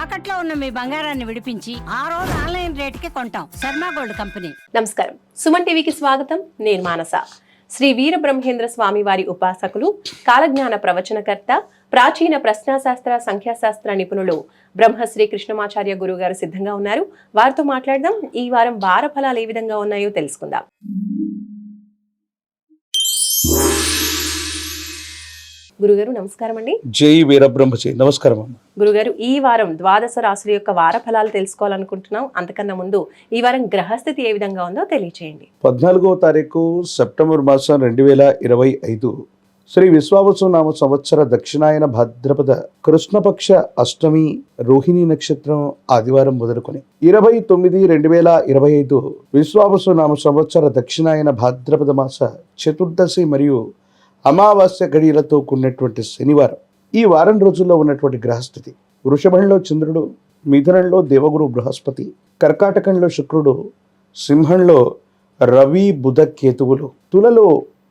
తాకట్లో ఉన్న మీ బంగారాన్ని విడిపించి ఆ రోజు ఆన్లైన్ రేటుకి కొంటాం. Sharma gold company. నమస్కారం, సుమన్ టీవీకి స్వాగతం. నేను మానస. శ్రీ వీరబ్రహ్మేంద్ర స్వామి వారి ఉపాసకులు, కాలజ్ఞాన ప్రవచనకర్త, ప్రాచీన ప్రశ్నాశాస్త్ర సంఖ్యాశాస్త్ర నిపుణులు బ్రహ్మశ్రీ కృష్ణమాచార్య గురువు గారు సిద్ధంగా ఉన్నారు. వారితో మాట్లాడదాం. ఈ వారం వార ఫలాలు ఏ విధంగా ఉన్నాయో తెలుసుకుందాం. గురుగారు నమస్కారం అండి. జై వీరబ్రహ్మజీ. నమస్కారం అమ్మ. గురుగారు, ఈ వారం ద్వాదశ రాశుల యొక్క వార ఫలాలు తెలుసుకోవాలనుకుంటున్నాం. అంతకన్నా ముందు ఈ వారం గ్రహస్థితి ఏ విధంగా ఉందో తెలియచేయండి. 14వ తారీఖు సెప్టెంబర్ మాసం 2025 శ్రీ విశ్వావసునామ సంవత్సర దక్షిణాయన భాద్రపద కృష్ణపక్ష అష్టమి రోహిణి నక్షత్రం ఆదివారం మొదలుకొని 29/2025 విశ్వావసునామ సంవత్సర దక్షిణాయన భాద్రపద మాస చతుర్దశి మరియు అమావాస్య గడియలతో కూడినటువంటి శనివారం. ఈ వారం రోజుల్లో ఉన్నటువంటి గ్రహస్థితి: వృషభంలో చంద్రుడు, మిథునంలో దేవగురు బృహస్పతి, కర్కాటకంలో శుక్రుడు, సింహంలో రవి బుధ కేతువులు, తులలో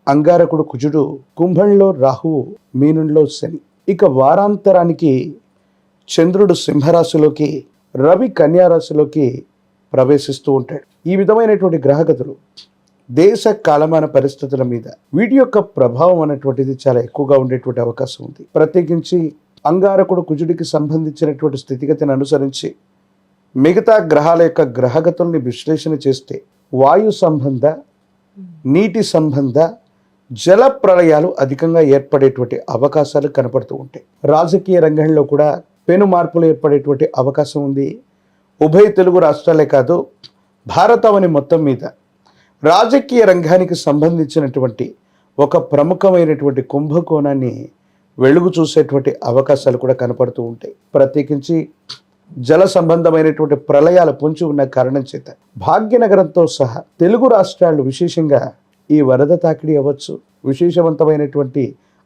అంగారకుడు కుజుడు, కుంభంలో రాహువు, మీనంలో శని. ఇక వారాంతరానికి చంద్రుడు సింహరాశిలోకి, రవి కన్యారాశిలోకి ప్రవేశిస్తూ ఉంటాడు. ఈ విధమైనటువంటి గ్రహగతులు దేశ కాలమాన పరిస్థితుల మీద వీటి యొక్క ప్రభావం అనేటువంటిది చాలా ఎక్కువగా ఉండేటువంటి అవకాశం ఉంది. ప్రత్యేకించి అంగారకుడు కుజుడికి సంబంధించినటువంటి స్థితిగతిని అనుసరించి మిగతా గ్రహాల యొక్క గ్రహగతుల్ని విశ్లేషణ చేస్తే వాయు సంబంధ, నీటి సంబంధ, జల ప్రళయాలు అధికంగా ఏర్పడేటువంటి అవకాశాలు కనపడుతూ ఉంటాయి. రాజకీయ రంగంలో కూడా పెను మార్పులు ఏర్పడేటువంటి అవకాశం ఉంది. ఉభయ తెలుగు రాష్ట్రాలే కాదు, భారతవని మొత్తం మీద రాజకీయ రంగానికి సంబంధించినటువంటి ఒక ప్రముఖమైనటువంటి కుంభకోణాన్ని వెలుగు చూసేటువంటి అవకాశాలు కూడా కనపడుతూ ఉంటాయి. ప్రత్యేకించి జల సంబంధమైనటువంటి ప్రళయాలు పొంచి ఉన్న కారణం చేత భాగ్యనగరంతో సహా తెలుగు రాష్ట్రాలు విశేషంగా ఈ వరద తాకిడి అవ్వచ్చు, విశేషవంతమైనటువంటి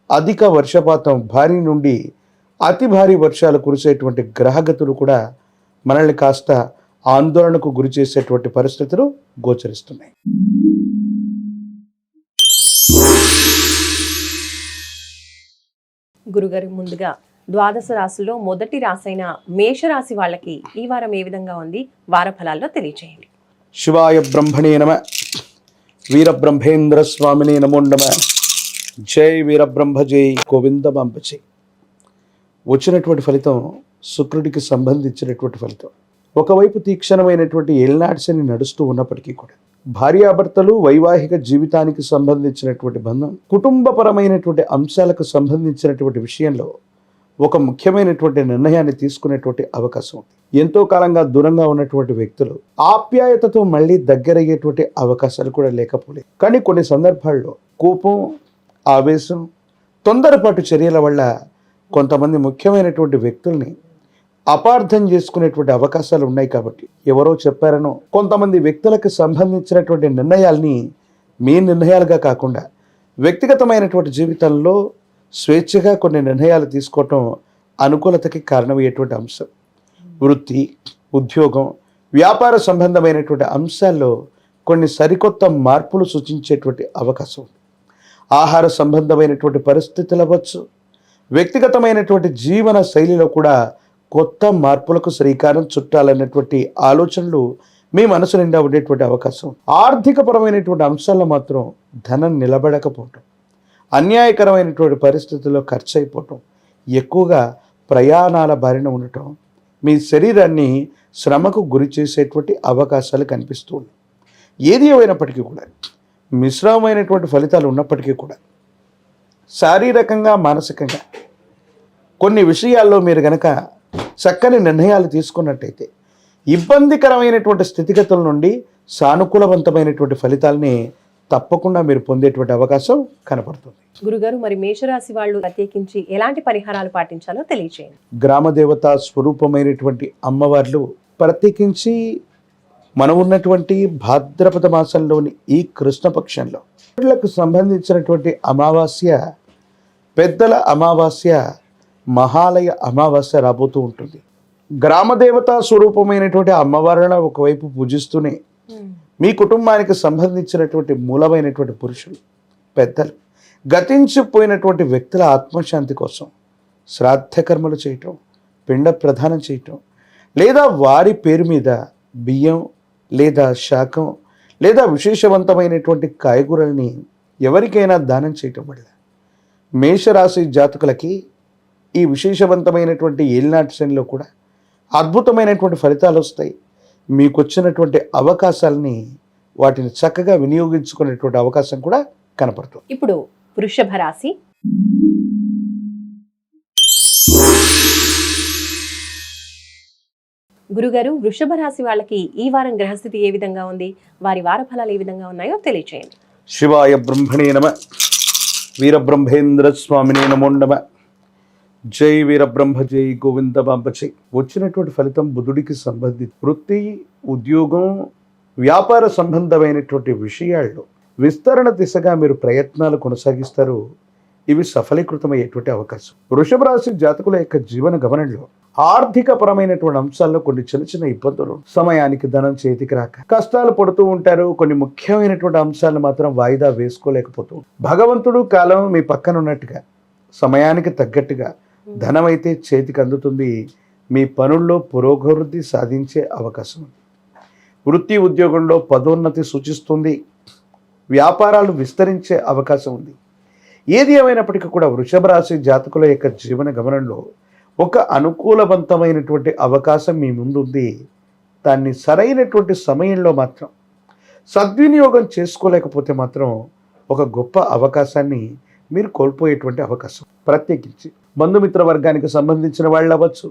అధిక వర్షపాతం, భారీ నుండి అతి భారీ వర్షాలు కురిసేటువంటి గ్రహగతులు కూడా మనల్ని కాస్త ఆందోళనకు గురి చేసేటువంటి పరిస్థితులు గోచరిస్తున్నాయి. గురుగారు, ముందుగా ద్వాదశ రాశుల్లో మొదటి రాశి అయిన మేషరాశి వాళ్ళకి ఈ వారం ఏ విధంగా ఉంది, వార ఫలాల్లో తెలియచేయండి. శివాయ బ్రహ్మణే నమ. వీరబ్రహ్మేంద్ర స్వామినే నమో నమ. జై వీరబ్రహ్మ జై గోవిందమాంబజై. వచ్చినటువంటి ఫలితం శుక్రుడికి సంబంధించినటువంటి ఫలితం. ఒకవైపు తీక్షణమైనటువంటి ఏళ్నాటి శని నడుస్తూ ఉన్నప్పటికీ కూడా భార్యాభర్తలు, వైవాహిక జీవితానికి సంబంధించినటువంటి బంధం, కుటుంబపరమైనటువంటి అంశాలకు సంబంధించినటువంటి విషయంలో ఒక ముఖ్యమైనటువంటి నిర్ణయాన్ని తీసుకునేటువంటి అవకాశం ఉంది. ఎంతో కాలంగా దూరంగా ఉన్నటువంటి వ్యక్తులు ఆప్యాయతతో మళ్ళీ దగ్గరయ్యేటువంటి అవకాశాలు కూడా లేకపోలేదు. కానీ కొన్ని సందర్భాల్లో కోపం, ఆవేశం, తొందరపాటు చర్యల వల్ల కొంతమంది ముఖ్యమైనటువంటి వ్యక్తుల్ని అపార్థం చేసుకునేటువంటి అవకాశాలు ఉన్నాయి. కాబట్టి ఎవరో చెప్పారనో కొంతమంది వ్యక్తులకు సంబంధించినటువంటి నిర్ణయాల్ని మీ నిర్ణయాలుగా కాకుండా వ్యక్తిగతమైనటువంటి జీవితంలో స్వేచ్ఛగా కొన్ని నిర్ణయాలు తీసుకోవటం అనుకూలతకి కారణమయ్యేటువంటి అంశం. వృత్తి, ఉద్యోగం, వ్యాపార సంబంధమైనటువంటి అంశాల్లో కొన్ని సరికొత్త మార్పులు సూచించేటువంటి అవకాశం. ఆహార సంబంధమైనటువంటి పరిస్థితులు అవ్వచ్చు, వ్యక్తిగతమైనటువంటి జీవన శైలిలో కూడా కొత్త మార్పులకు శ్రీకారం చుట్టాలన్నటువంటి ఆలోచనలు మీ మనసు నిండా ఉండేటువంటి అవకాశం. ఆర్థికపరమైనటువంటి అంశాల్లో మాత్రం ధనం నిలబడకపోవటం, అన్యాయకరమైనటువంటి పరిస్థితుల్లో ఖర్చు అయిపోవటం, ఎక్కువగా ప్రయాణాల బారిన ఉండటం, మీ శరీరాన్ని శ్రమకు గురి చేసేటువంటి అవకాశాలు కనిపిస్తూ ఉన్నాయి. ఏది ఏమైనప్పటికీ కూడా మిశ్రమమైనటువంటి ఫలితాలు ఉన్నప్పటికీ కూడా శారీరకంగా, మానసికంగా కొన్ని విషయాల్లో మీరు గనక చక్కని నిర్ణయాలు తీసుకున్నట్టయితే ఇబ్బందికరమైనటువంటి స్థితిగతుల నుండి సానుకూలవంతమైనటువంటి ఫలితాలని తప్పకుండా మీరు పొందేటువంటి అవకాశం కనపడుతుంది. గురుగారు, మరి మేషరాశి వాళ్ళు ప్రత్యేకించి ఎలాంటి పరిహారాలు పాటించాలో తెలియచేయండి. గ్రామదేవత స్వరూపమైనటువంటి అమ్మవార్లు, ప్రత్యేకించి మనం ఉన్నటువంటి భాద్రపద మాసంలోని ఈ కృష్ణపక్షంలో వీళ్ళకు సంబంధించినటువంటి అమావాస్య, పెద్దల అమావాస్య, మహాలయ అమావాస్య రాబోతూ ఉంటుంది. గ్రామదేవత స్వరూపమైనటువంటి అమ్మవారిని ఒకవైపు పూజిస్తూనే మీ కుటుంబానికి సంబంధించినటువంటి మూలమైనటువంటి పురుషులు, పెద్దలు, గతించిపోయినటువంటి వ్యక్తుల ఆత్మశాంతి కోసం శ్రాద్ధ కర్మలు చేయటం, పిండ ప్రదానం చేయటం, లేదా వారి పేరు మీద బియ్యం లేదా శాకం లేదా విశేషవంతమైనటువంటి కాయగూరల్ని ఎవరికైనా దానం చేయటం వల్ల మేషరాశి జాతకులకి ఈ విశేషవంతమైనటువంటి ఏలినాటి శనిలో కూడా అద్భుతమైనటువంటి ఫలితాలు వస్తాయి. మీకు వచ్చినటువంటి అవకాశాలని వాటిని చక్కగా వినియోగించుకునేటువంటి అవకాశం కూడా కనపడుతుంది. ఇప్పుడు వృషభ రాశి. గురుగారు, వృషభ రాశి వాళ్ళకి ఈ వారం గ్రహస్థితి ఏ విధంగా ఉంది, వారి వార ఫలాలు ఏ విధంగా ఉన్నాయో తెలియచేయండి. శివాయ బ్రహ్మణే నమ, వీరబ్రహ్మేంద్ర స్వామినే నమో నమ. జై వీరబ్రహ్మ, జై గోవింద బాంబచై. వచ్చినటువంటి ఫలితం బుధుడికి సంబంధించి వృత్తి, ఉద్యోగం, వ్యాపార సంబంధమైనటువంటి విషయాల్లో విస్తరణ దిశగా మీరు ప్రయత్నాలు కొనసాగిస్తారు. ఇవి సఫలీకృతమయ్యేటువంటి అవకాశం. వృషభ రాశి జాతకుల యొక్క జీవన గమనంలో ఆర్థిక పరమైనటువంటి అంశాల్లో కొన్ని చిన్న చిన్న ఇబ్బందులు, సమయానికి ధనం చేతికి రాక కష్టాలు పడుతూ ఉంటారు. కొన్ని ముఖ్యమైనటువంటి అంశాలను మాత్రం వాయిదా వేసుకోలేకపోతూ భగవంతుడు కాలం మీ పక్కన ఉన్నట్టుగా సమయానికి తగ్గట్టుగా ధనం అయితే చేతికి అందుతుంది. మీ పనుల్లో పురోగతి సాధించే అవకాశం ఉంది. వృత్తి ఉద్యోగంలో పదోన్నతి సూచిస్తుంది. వ్యాపారాలు విస్తరించే అవకాశం ఉంది. ఏది ఏమైనప్పటికీ కూడా వృషభ రాశి జాతకుల యొక్క జీవన గమనంలో ఒక అనుకూలవంతమైనటువంటి అవకాశం మీ ముందుంది. దాన్ని సరైనటువంటి సమయంలో మాత్రం సద్వినియోగం చేసుకోలేకపోతే మాత్రం ఒక గొప్ప అవకాశాన్ని మీరు కోల్పోయేటువంటి అవకాశం. ప్రత్యేకించి బంధుమిత్ర వర్గానికి సంబంధించిన వాళ్ళు అవ్వచ్చు,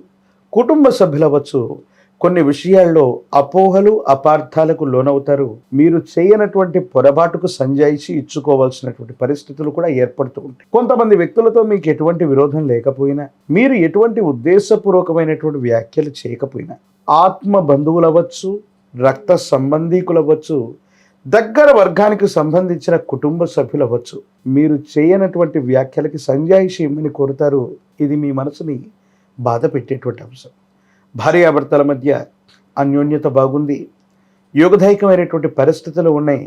కుటుంబ సభ్యులు అవ్వచ్చు, కొన్ని విషయాల్లో అపోహలు అపార్థాలకు లోనవుతారు. మీరు చేయనటువంటి పొరపాటుకు సంజాయిషి ఇచ్చుకోవాల్సినటువంటి పరిస్థితులు కూడా ఏర్పడుతూ ఉంటాయి. కొంతమంది వ్యక్తులతో మీకు ఎటువంటి విరోధం లేకపోయినా, మీరు ఎటువంటి ఉద్దేశపూర్వకమైనటువంటి వ్యాఖ్యలు చేయకపోయినా, ఆత్మ బంధువులు అవ్వచ్చు, రక్త సంబంధీకులు అవ్వచ్చు, దగ్గర వర్గానికి సంబంధించిన కుటుంబ సభ్యులు అవ్వచ్చు, మీరు చేయనటువంటి వ్యాఖ్యలకి సంజాయిషి ఇమ్మని కోరుతారు. ఇది మీ మనసుని బాధ పెట్టేటువంటి అంశం. భార్యాభర్తల మధ్య అన్యోన్యత బాగుంది. యోగదాయకమైనటువంటి పరిస్థితులు ఉన్నాయి.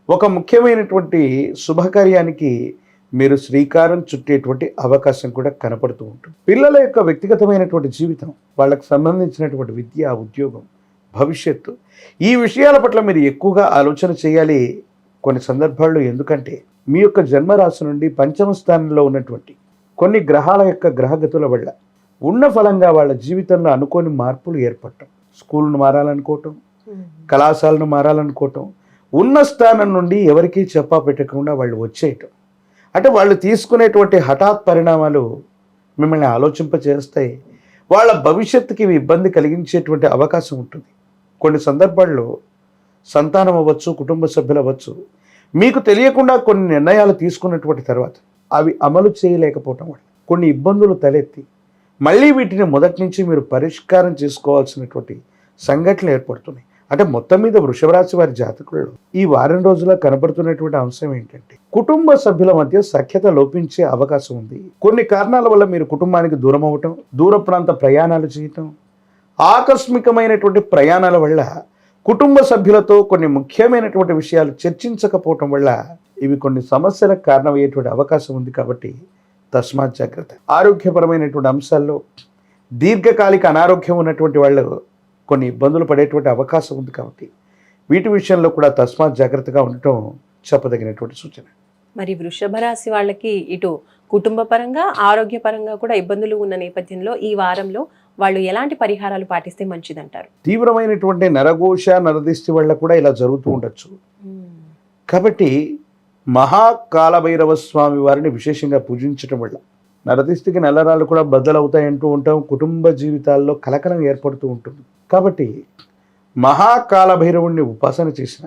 ఒక ముఖ్యమైనటువంటి శుభకార్యానికి మీరు శ్రీకారం చుట్టేటువంటి అవకాశం కూడా కనపడుతూ ఉంటుంది. పిల్లల యొక్క వ్యక్తిగతమైనటువంటి జీవితం, వాళ్ళకు సంబంధించినటువంటి విద్య, ఉద్యోగం, భవిష్యత్తు, ఈ విషయాల పట్ల మీరు ఎక్కువగా ఆలోచన చేయాలి కొన్ని సందర్భాల్లో. ఎందుకంటే మీ యొక్క జన్మరాశి నుండి పంచమ స్థానంలో ఉన్నటువంటి కొన్ని గ్రహాల యొక్క గ్రహగతుల వల్ల ఉన్న ఫలంగా వాళ్ళ జీవితంలో అనుకోని మార్పులు ఏర్పడటం, స్కూల్ను మారాలనుకోవటం, కళాశాలను మారాలనుకోవటం, ఉన్న స్థానం నుండి ఎవరికీ చెప్పా పెట్టకుండా వాళ్ళు వచ్చేయటం, అంటే వాళ్ళు తీసుకునేటువంటి హఠాత్ పరిణామాలు మిమ్మల్ని ఆలోచింపచేస్తాయి. వాళ్ళ భవిష్యత్తుకి ఇబ్బంది కలిగించేటువంటి అవకాశం ఉంటుంది. కొన్ని సందర్భాల్లో సంతానం అవ్వచ్చు, కుటుంబ సభ్యులు అవ్వచ్చు, మీకు తెలియకుండా కొన్ని నిర్ణయాలు తీసుకున్నటువంటి తర్వాత అవి అమలు చేయలేకపోవటం వల్ల కొన్ని ఇబ్బందులు తలెత్తి మళ్ళీ వీటిని మొదటి నుంచి మీరు పరిష్కారం చేసుకోవాల్సినటువంటి సంఘటనలు ఏర్పడుతున్నాయి. అంటే మొత్తం మీద వృషభ రాశి వారి జాతకులలో ఈ వారం రోజుల్లో కనబడుతున్నటువంటి అంశం ఏంటంటే కుటుంబ సభ్యుల మధ్య సఖ్యత లోపించే అవకాశం ఉంది. కొన్ని కారణాల వల్ల మీరు కుటుంబానికి దూరం అవ్వటం, దూర ప్రాంత ప్రయాణాలు చేయటం, ఆకస్మికమైనటువంటి ప్రయాణాల వల్ల కుటుంబ సభ్యులతో కొన్ని ముఖ్యమైనటువంటి విషయాలు చర్చించకపోవటం వల్ల ఇవి కొన్ని సమస్యలకు కారణమయ్యేటువంటి అవకాశం ఉంది. కాబట్టి తస్మాత్ జాగ్రత్త. ఆరోగ్యపరమైనటువంటి అంశాల్లో దీర్ఘకాలిక అనారోగ్యం ఉన్నటువంటి వాళ్ళు కొన్ని ఇబ్బందులు పడేటువంటి అవకాశం ఉంది. కాబట్టి వీటి విషయంలో కూడా తస్మాత్ జాగ్రత్తగా ఉండటం చెప్పదగినటువంటి సూచన. మరి వృషభ రాశి వాళ్ళకి ఇటు కుటుంబ పరంగా, ఆరోగ్యపరంగా కూడా ఇబ్బందులు ఉన్న నేపథ్యంలో ఈ వారంలో వాళ్ళు ఎలాంటి పరిహారాలు పాటిస్తే మంచిదంటారు? తీవ్రమైనటువంటి నరఘోష, నరదిష్టి వల్ల కూడా ఇలా జరుగుతూ ఉండొచ్చు. కాబట్టి మహాకాలభైరవ స్వామి వారిని విశేషంగా పూజించడం వల్ల నరదిష్టికి నల్లరాళ్ళు కూడా బద్దలవుతాయి అంటూ ఉంటాం. కుటుంబ జీవితాల్లో కలకలం ఏర్పడుతూ ఉంటుంది. కాబట్టి మహాకాలభైరవుణ్ణి ఉపాసన చేసిన,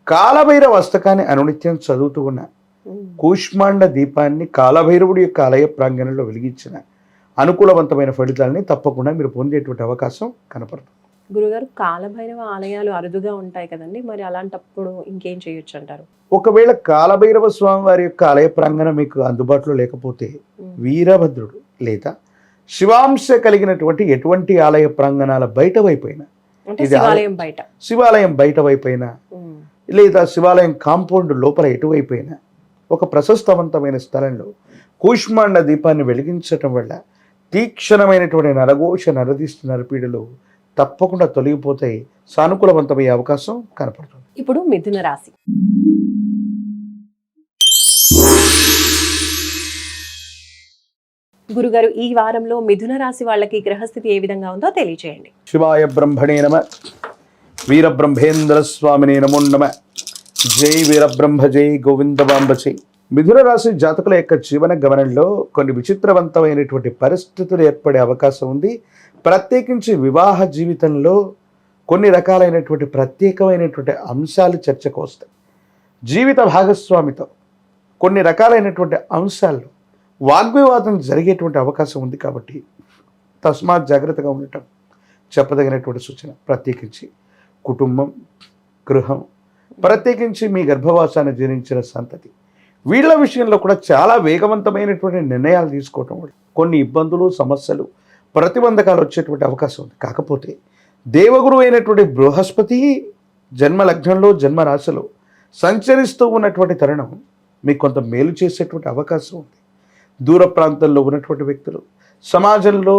కాలభైరవ అష్టకాన్ని అనునిత్యం చదువుతూ ఉన్న, కూష్మాండ దీపాన్ని కాలభైరవుడి యొక్క ఆలయ ప్రాంగణంలో వెలిగించిన అనుకూలవంతమైన ఫలితాలని తప్పకుండా మీరు పొందేటువంటి అవకాశం కనపడుతుంది. గురుగారు, కాలభైరవ ఆలయాలు అరుదుగా ఉంటాయి కదండి, మరి అలాంటప్పుడు ఇంకేం చేయొచ్చు అంటారు? ఒకవేళ కాలభైరవ స్వామి వారి యొక్క ఆలయ ప్రాంగణం మీకు అందుబాటులో లేకపోతే వీరభద్రుడు లేదా శివాంశ కలిగినటువంటి ఎటువంటి ఆలయ ప్రాంగణాల బయట వైపైనా, శివాలయం బయట వైపైనా లేదా శివాలయం కాంపౌండ్ లోపల ఎటువైపైనా ఒక ప్రశస్తవంతమైన స్థలంలో కూష్మాండ దీపాన్ని వెలిగించటం వల్ల తీక్షణమైనటువంటి నరఘోష నరదీష్టి నరపీడలు తప్పకుండా తొలగిపోతాయి. సానుకూలవంతమయ్యే అవకాశం కనపడుతుంది. ఇప్పుడు మిథున రాశి. గురుగారు, ఈ వారంలో మిథున రాశి వాళ్ళకి గ్రహస్థితి ఏ విధంగా ఉందో తెలియజేయండి. శివాయ బ్రహ్మణే నమ, వీరబ్రహ్మేంద్ర స్వామినే నమో నమ. జై వీరబ్రహ్మ జై గోవిందవాంబ జై. మిథున రాశి జాతకుల యొక్క జీవన గమనంలో కొన్ని విచిత్రవంతమైనటువంటి పరిస్థితులు ఏర్పడే అవకాశం ఉంది. ప్రత్యేకించి వివాహ జీవితంలో కొన్ని రకాలైనటువంటి ప్రత్యేకమైనటువంటి అంశాలు చర్చకు వస్తాయి. జీవిత భాగస్వామితో కొన్ని రకాలైనటువంటి అంశాల్లో వాగ్వివాదం జరిగేటువంటి అవకాశం ఉంది. కాబట్టి తస్మాత్ జాగ్రత్తగా ఉండటం చెప్పదగినటువంటి సూచన. ప్రత్యేకించి కుటుంబం, గృహం, ప్రత్యేకించి మీ గర్భవాసాన్ని జీర్ణించిన సంతతి, వీళ్ళ విషయంలో కూడా చాలా వేగవంతమైనటువంటి నిర్ణయాలు తీసుకోవటం వల్ల కొన్ని ఇబ్బందులు, సమస్యలు, ప్రతిబంధకాలు వచ్చేటువంటి అవకాశం ఉంది. కాకపోతే దేవగురు అయినటువంటి బృహస్పతి జన్మ లగ్నంలో, జన్మ రాశిలో సంచరిస్తూ ఉన్నటువంటి తరుణం మీకు కొంత మేలు చేసేటువంటి అవకాశం ఉంది. దూర ప్రాంతాల్లో ఉన్నటువంటి వ్యక్తులు, సమాజంలో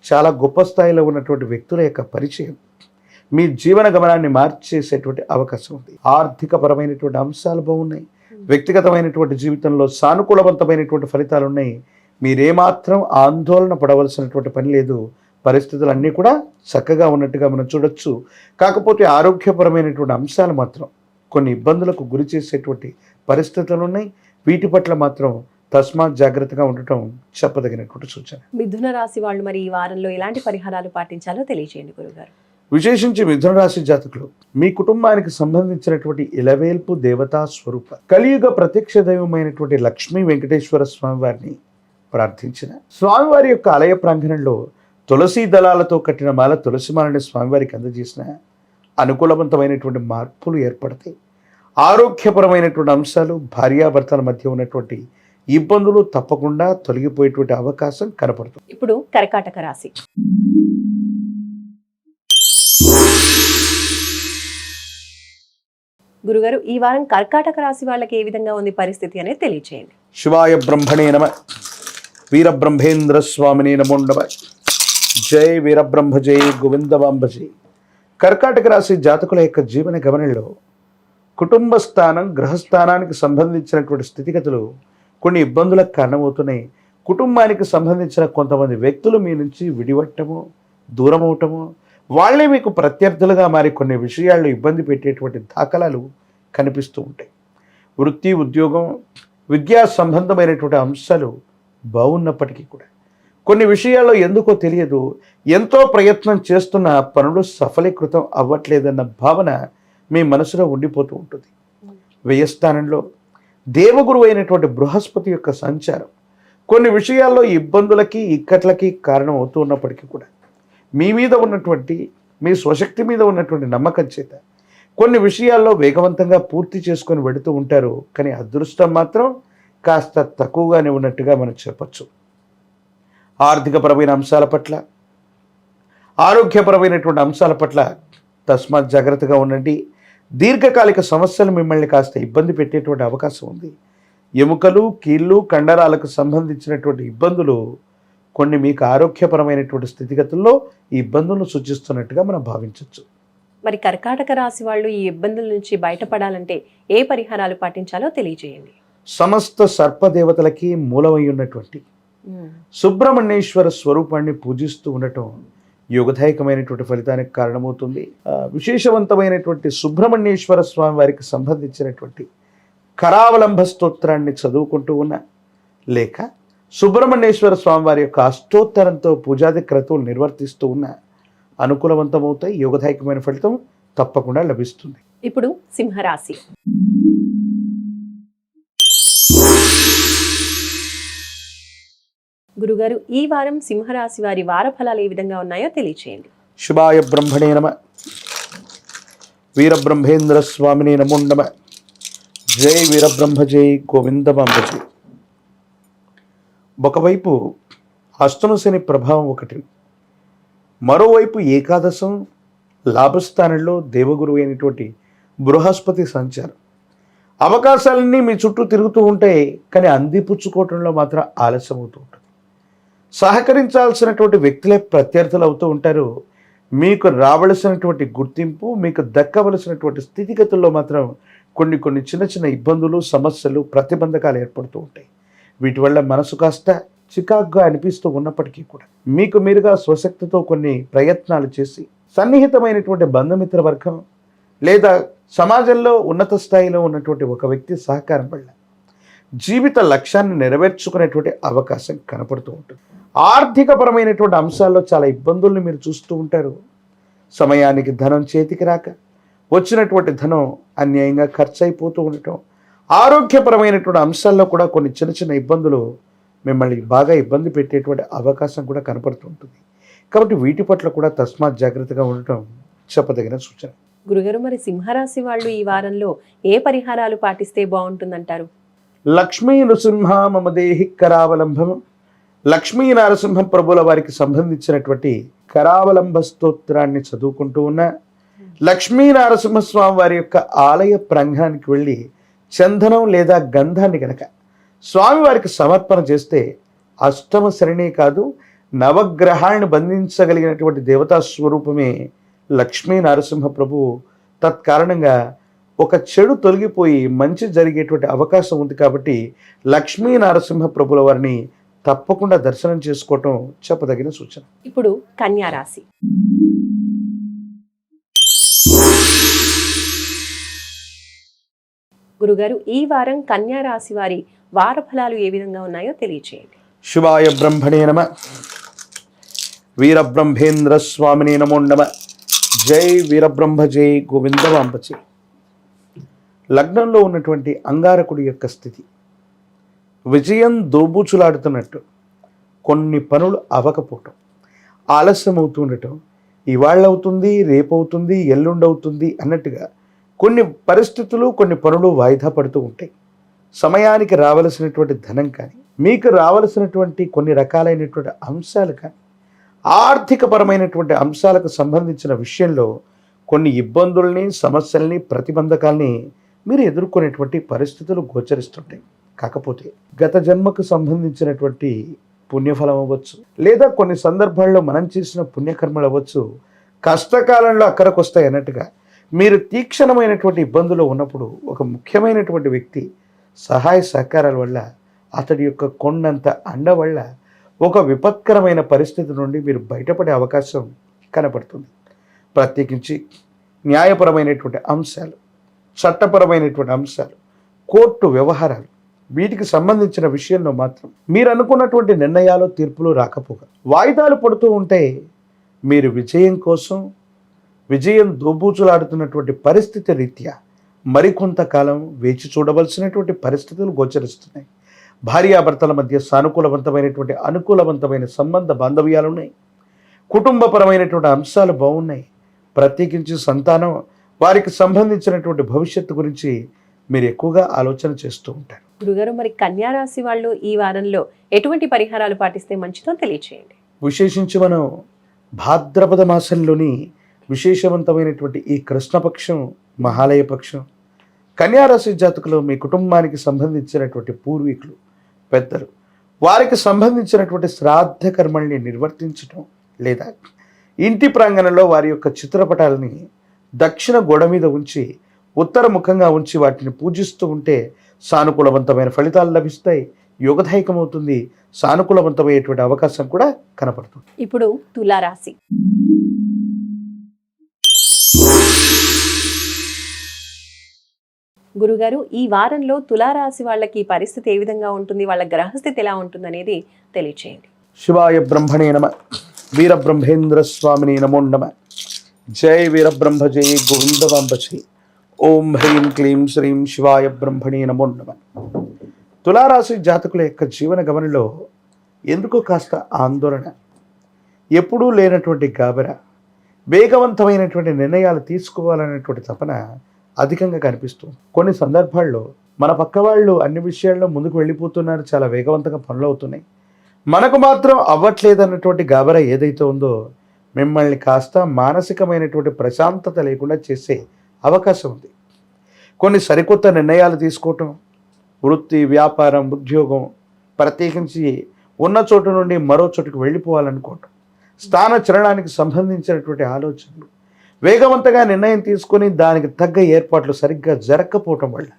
చాలా గొప్ప స్థాయిలో ఉన్నటువంటి వ్యక్తుల యొక్క పరిచయం మీ జీవన గమనాన్ని మార్చేసేటువంటి అవకాశం ఉంది. ఆర్థికపరమైనటువంటి అంశాలు బాగున్నాయి. వ్యక్తిగతమైనటువంటి జీవితంలో సానుకూలవంతమైనటువంటి ఫలితాలు ఉన్నాయి. మీరేమాత్రం ఆందోళన పడవలసినటువంటి పని లేదు. పరిస్థితులన్నీ కూడా చక్కగా ఉన్నట్టుగా మనం చూడొచ్చు. కాకపోతే ఆరోగ్యపరమైనటువంటి అంశాలు మాత్రం కొన్ని ఇబ్బందులకు గురి చేసేటువంటి పరిస్థితులు ఉన్నాయి. వీటి పట్ల మాత్రం తస్మాత్ జాగ్రత్తగా ఉండటం చెప్పదగినటువంటి సూచన. మిథున రాశి వాళ్ళు మరి ఈ వారంలో ఎలాంటి పరిహారాలు పాటించాలో తెలియజేయండి గురుగారు. విశేషించి మిథున రాశి జాతకులు మీ కుటుంబానికి సంబంధించినటువంటి ఇలవేల్పు దేవతా స్వరూప కలియుగ ప్రత్యక్ష దైవమైనటువంటి లక్ష్మీ వెంకటేశ్వర స్వామి వారిని ప్రార్థించిన స్వామివారి యొక్క ఆలయ ప్రాంగణంలో తులసి దళాలతో కట్టిన మాల తులసిమాలని స్వామివారికి అందజేసిన అనుకూలవంతమైనటువంటి మార్పులు ఏర్పడతాయి. ఆరోగ్యపరమైనటువంటి అంశాలు, భార్యాభర్తల మధ్య ఉన్నటువంటి ఇబ్బందులు తప్పకుండా తొలగిపోయేటువంటి అవకాశం కనపడుతుంది. ఇప్పుడు కర్కాటక రాశి. గురుగారు, ఈ వారం కర్కాటక రాశి వాళ్ళకి ఏ విధంగా ఉంది పరిస్థితి అనేది తెలియచేయండి. శివాయ బ్రహ్మణే నమ, వీరబ్రహ్మేంద్ర స్వామినే నమో నమ. జై వీరబ్రహ్మ జై గోవిందవాంబ జై. కర్కాటక రాశి జాతకుల యొక్క జీవన గమనంలో కుటుంబ స్థానం, గృహస్థానానికి సంబంధించినటువంటి స్థితిగతులు కొన్ని ఇబ్బందులకు కారణమవుతున్నాయి. కుటుంబానికి సంబంధించిన కొంతమంది వ్యక్తులు మీ నుంచి విడివట్టము, దూరం అవటము, వాళ్ళే మీకు ప్రత్యర్థులుగా మారి కొన్ని విషయాల్లో ఇబ్బంది పెట్టేటువంటి దాఖలాలు కనిపిస్తూ ఉంటాయి. వృత్తి, ఉద్యోగం, విద్యా సంబంధమైనటువంటి అంశాలు బాగున్నప్పటికీ కూడా కొన్ని విషయాల్లో ఎందుకో తెలియదు ఎంతో ప్రయత్నం చేస్తున్న పనులు సఫలీకృతం అవ్వట్లేదన్న భావన మీ మనసులో ఉండిపోతూ ఉంటుంది. వ్యయస్థానంలో దేవగురు అయినటువంటి బృహస్పతి యొక్క సంచారం కొన్ని విషయాల్లో ఇబ్బందులకి, ఇక్కట్లకి కారణం అవుతూ ఉన్నప్పటికీ కూడా మీ మీద ఉన్నటువంటి, మీ స్వశక్తి మీద ఉన్నటువంటి నమ్మకం చేత కొన్ని విషయాల్లో వేగవంతంగా పూర్తి చేసుకొని వెళుతూ ఉంటారు. కానీ అదృష్టం మాత్రం కాస్త తక్కువగానే ఉన్నట్టుగా మనం చెప్పచ్చు. ఆర్థికపరమైన అంశాల పట్ల, ఆరోగ్యపరమైనటువంటి అంశాల పట్ల తస్మాత్ జాగ్రత్తగా ఉండండి. దీర్ఘకాలిక సమస్యలు మిమ్మల్ని కాస్త ఇబ్బంది పెట్టేటువంటి అవకాశం ఉంది. ఎముకలు, కీళ్ళు, కండరాలకు సంబంధించినటువంటి ఇబ్బందులు కొన్ని మీకు ఆరోగ్యపరమైనటువంటి స్థితిగతుల్లో ఈ ఇబ్బందులను సూచిస్తున్నట్టుగా మనం భావించవచ్చు. మరి కర్కాటక రాశి వాళ్ళు ఈ ఇబ్బందుల నుంచి బయటపడాలంటే ఏ పరిహారాలు పాటించాలో తెలియజేయండి. సమస్త సర్పదేవతలకి మూలమై ఉన్నటువంటి సుబ్రహ్మణ్యేశ్వర స్వరూపాన్ని పూజిస్తూ ఉండటం యోగదాయకమైనటువంటి ఫలితానికి కారణమవుతుంది. విశేషవంతమైనటువంటి సుబ్రహ్మణ్యేశ్వర స్వామి వారికి సంబంధించినటువంటి కరావలంబ స్తోత్రాన్ని చదువుకుంటూ ఉన్న, లేక సుబ్రహ్మణ్యేశ్వర స్వామి వారి యొక్క అష్టోత్తరంతో పూజాది క్రతువులు నిర్వర్తిస్తూ ఉన్న అనుకూలవంతమవుతాయి. యోగదాయకమైన ఫలితం తప్పకుండా లభిస్తుంది. ఇప్పుడు సింహరాశి. గురుగారు, ఈ వారం సింహరాశి వారి వార ఫలాలు ఏ విధంగా ఉన్నాయో తెలియచేయండి. శివాయ బ్రహ్మణే నమ, వీరబ్రహ్మేంద్ర స్వామినే నమో నమ. జై వీరబ్రహ్మ జై గోవిందవాంబ జై. ఒకవైపు అష్టమ శని ప్రభావం ఒకటి, మరోవైపు ఏకాదశం లాభస్థానంలో దేవగురు అయినటువంటి బృహస్పతి సంచారం. అవకాశాలన్నీ మీ చుట్టూ తిరుగుతూ ఉంటాయి, కానీ అందిపుచ్చుకోవటంలో మాత్రం ఆలస్యం అవుతూ ఉంటుంది. సహకరించాల్సినటువంటి వ్యక్తులే ప్రత్యర్థులు అవుతూ ఉంటారు. మీకు రావలసినటువంటి గుర్తింపు, మీకు దక్కవలసినటువంటి స్థితిగతుల్లో మాత్రం కొన్ని చిన్న చిన్న ఇబ్బందులు, సమస్యలు, ప్రతిబంధకాలు ఏర్పడుతూ ఉంటాయి. వీటి వల్ల మనసు కాస్త చికాకుగా అనిపిస్తూ ఉన్నప్పటికీ కూడా మీకు మీరుగా స్వశక్తితో కొన్ని ప్రయత్నాలు చేసి సన్నిహితమైనటువంటి బంధుమిత్ర వర్గం లేదా సమాజంలో ఉన్నత స్థాయిలో ఉన్నటువంటి ఒక వ్యక్తి సహకారం వల్ల జీవిత లక్ష్యాన్ని నెరవేర్చుకునేటువంటి అవకాశం కనపడుతూ ఉంటుంది. ఆర్థికపరమైనటువంటి అంశాల్లో చాలా ఇబ్బందుల్ని మీరు చూస్తూ ఉంటారు. సమయానికి ధనం చేతికి రాక వచ్చినటువంటి ధనం అన్యాయంగా ఖర్చు అయిపోతూ ఉండటం, ఆరోగ్యపరమైనటువంటి అంశాల్లో కూడా కొన్ని చిన్న ఇబ్బందులు మిమ్మల్ని బాగా ఇబ్బంది పెట్టేటువంటి అవకాశం కూడా కనపడుతూ ఉంటుంది. కాబట్టి వీటి పట్ల కూడా తస్మాత్ జాగ్రత్తగా ఉండటం చెప్పదగిన సూచన. గురుగారు, మరి సింహరాశి వాళ్ళు ఈ వారంలో ఏ పరిహారాలు పాటిస్తే బాగుంటుందంటారు? లక్ష్మీ నృసింహ మమ దేహి కరావలంబం. లక్ష్మీ నరసింహ ప్రభుల వారికి సంబంధించినటువంటి కరావలంబ స్తోత్రాన్ని చదువుకుంటూ ఉన్న లక్ష్మీ నరసింహస్వామి వారి యొక్క ఆలయ ప్రాంగణానికి వెళ్ళి చందనం లేదా గంధాన్ని గనక స్వామివారికి సమర్పణ చేస్తే అష్టమ శరణే కాదు, నవగ్రహాన్ని బంధించగలిగినటువంటి దేవతా స్వరూపమే లక్ష్మీ నరసింహ ప్రభువు. తత్కారణంగా ఒక చెడు తొలగిపోయి మంచి జరిగేటువంటి అవకాశం ఉంది. కాబట్టి లక్ష్మీ నరసింహ ప్రభుల వారిని తప్పకుండా దర్శనం చేసుకోవటం చెప్పదగిన సూచన. ఇప్పుడు కన్యా రాశి. గురుగారు, ఈ వారం కన్యా రాశి వారి వార ఫలాలు ఏ విధంగా ఉన్నాయో తెలియచేయండి. శివాయ బ్రహ్మణే నమ. వీరబ్రహ్మేంద్ర స్వామినే నమో నమ. జై వీరబ్రహ్మ జై గోవిందవాంబచే. లగ్నంలో ఉన్నటువంటి అంగారకుడి యొక్క స్థితి విజయం దోబూచులాడుతున్నట్టు, కొన్ని పనులు అవ్వకపోవటం, ఆలస్యం అవుతుండటం, ఇవాళ అవుతుంది, రేపు అవుతుంది, ఎల్లుండి అవుతుంది అన్నట్టుగా కొన్ని పరిస్థితులు, కొన్ని పనులు వాయిదా పడుతూ ఉంటాయి. సమయానికి రావలసినటువంటి ధనం కానీ, మీకు రావలసినటువంటి కొన్ని రకాలైనటువంటి అంశాలు కానీ, ఆర్థికపరమైనటువంటి అంశాలకు సంబంధించిన విషయంలో కొన్ని ఇబ్బందుల్ని, సమస్యల్ని, ప్రతిబంధకాల్ని మీరు ఎదుర్కొనేటువంటి పరిస్థితులు గోచరిస్తుంటాయి. కాకపోతే గత జన్మకు సంబంధించినటువంటి పుణ్యఫలం అవ్వచ్చు, లేదా కొన్ని సందర్భాల్లో మనం చేసిన పుణ్యకర్మలు అవ్వచ్చు, కష్టకాలంలో అక్కడికి వస్తాయి అన్నట్టుగా మీరు తీక్షణమైనటువంటి ఇబ్బందులు ఉన్నప్పుడు ఒక ముఖ్యమైనటువంటి వ్యక్తి సహాయ సహకారాల వల్ల, అతడి యొక్క కొండంత అండ వల్ల ఒక విపత్కరమైన పరిస్థితి నుండి మీరు బయటపడే అవకాశం కనపడుతుంది. ప్రత్యేకించి న్యాయపరమైనటువంటి అంశాలు, చట్టపరమైనటువంటి అంశాలు, కోర్టు వ్యవహారాలు, వీటికి సంబంధించిన విషయంలో మాత్రం మీరు అనుకున్నటువంటి నిర్ణయాలు, తీర్పులు రాకపోగా వాయిదాలు పడుతూ ఉంటే మీరు విజయం కోసం విజయం దోబూచులాడుతున్నటువంటి పరిస్థితి రీత్యా మరికొంతకాలం వేచి చూడవలసినటువంటి పరిస్థితులు గోచరిస్తున్నాయి. భార్యాభర్తల మధ్య సానుకూలవంతమైనటువంటి, అనుకూలవంతమైన సంబంధ బాంధవ్యాలు ఉన్నాయి. కుటుంబపరమైనటువంటి అంశాలు బాగున్నాయి. ప్రత్యేకించి సంతానం, వారికి సంబంధించినటువంటి భవిష్యత్తు గురించి మీరు ఎక్కువగా ఆలోచన చేస్తూ ఉంటారు. గురుగారు, మరి కన్యా రాశి వాళ్ళు ఈ వారంలో ఎటువంటి పరిహారాలు పాటిస్తే మంచిదో తెలియచేయండి. విశేషించి మనం భాద్రపద మాసంలోని విశేషవంతమైనటువంటి ఈ కృష్ణపక్షం, మహాలయ పక్షం, కన్యారాశి జాతకులు మీ కుటుంబానికి సంబంధించినటువంటి పూర్వీకులు, పెద్దలు, వారికి సంబంధించినటువంటి శ్రాద్ధ కర్మల్ని నిర్వర్తించటం, లేదా ఇంటి ప్రాంగణంలో వారి యొక్క చిత్రపటాలని దక్షిణ గోడ మీద ఉంచి ఉత్తర ముఖంగా ఉంచి వాటిని పూజిస్తూ ఉంటే సానుకూలవంతమైన ఫలితాలు లభిస్తాయి. యోగదాయకమవుతుంది. సానుకూలవంతమయ్యేటువంటి అవకాశం కూడా కనపడుతుంది. ఇప్పుడు తులారాశి. గురుగారు, ఈ వారంలో తులారాశి వాళ్ళకి పరిస్థితి ఏ విధంగా ఉంటుంది, వాళ్ళ గ్రహస్థితి ఎలా ఉంటుంది అనేది తెలియచేయండి. శివాయ బ్రహ్మణే నమ. వీరబ్రహ్మేంద్ర స్వామిని నమో నమ. జై వీరబ్రహ్మ జై గోవిందవాంబచే. ఓం హ్రీం క్లీం శ్రీం శివాయ బ్రహ్మణే నమో నమ. తులారాశి జాతకుల యొక్క జీవన గమనంలో ఎందుకో కాస్త ఆందోళన, ఎప్పుడూ లేనటువంటి గాబరా, వేగవంతమైనటువంటి నిర్ణయాలు తీసుకోవాలనేటువంటి తపన అధికంగా కనిపిస్తుంది. కొన్ని సందర్భాల్లో మన పక్క వాళ్ళు అన్ని విషయాల్లో ముందుకు వెళ్ళిపోతున్నారు, చాలా వేగవంతంగా పనులు అవుతున్నాయి, మనకు మాత్రం అవ్వట్లేదన్నటువంటి గాబరా ఏదైతే ఉందో మిమ్మల్ని కాస్త మానసికమైనటువంటి ప్రశాంతత లేకుండా చేసే అవకాశం ఉంది. కొన్ని సరికొత్త నిర్ణయాలు తీసుకోవటం, వృత్తి, వ్యాపారం, ఉద్యోగం, ప్రత్యేకించి ఉన్న చోటు నుండి మరో చోటుకు వెళ్ళిపోవాలనుకోవటం, స్థాన చలనానికి సంబంధించినటువంటి ఆలోచనలు, వేగవంతంగా నిర్ణయం తీసుకొని దానికి తగ్గ ఏర్పాట్లు సరిగ్గా జరగకపోవటం వల్ల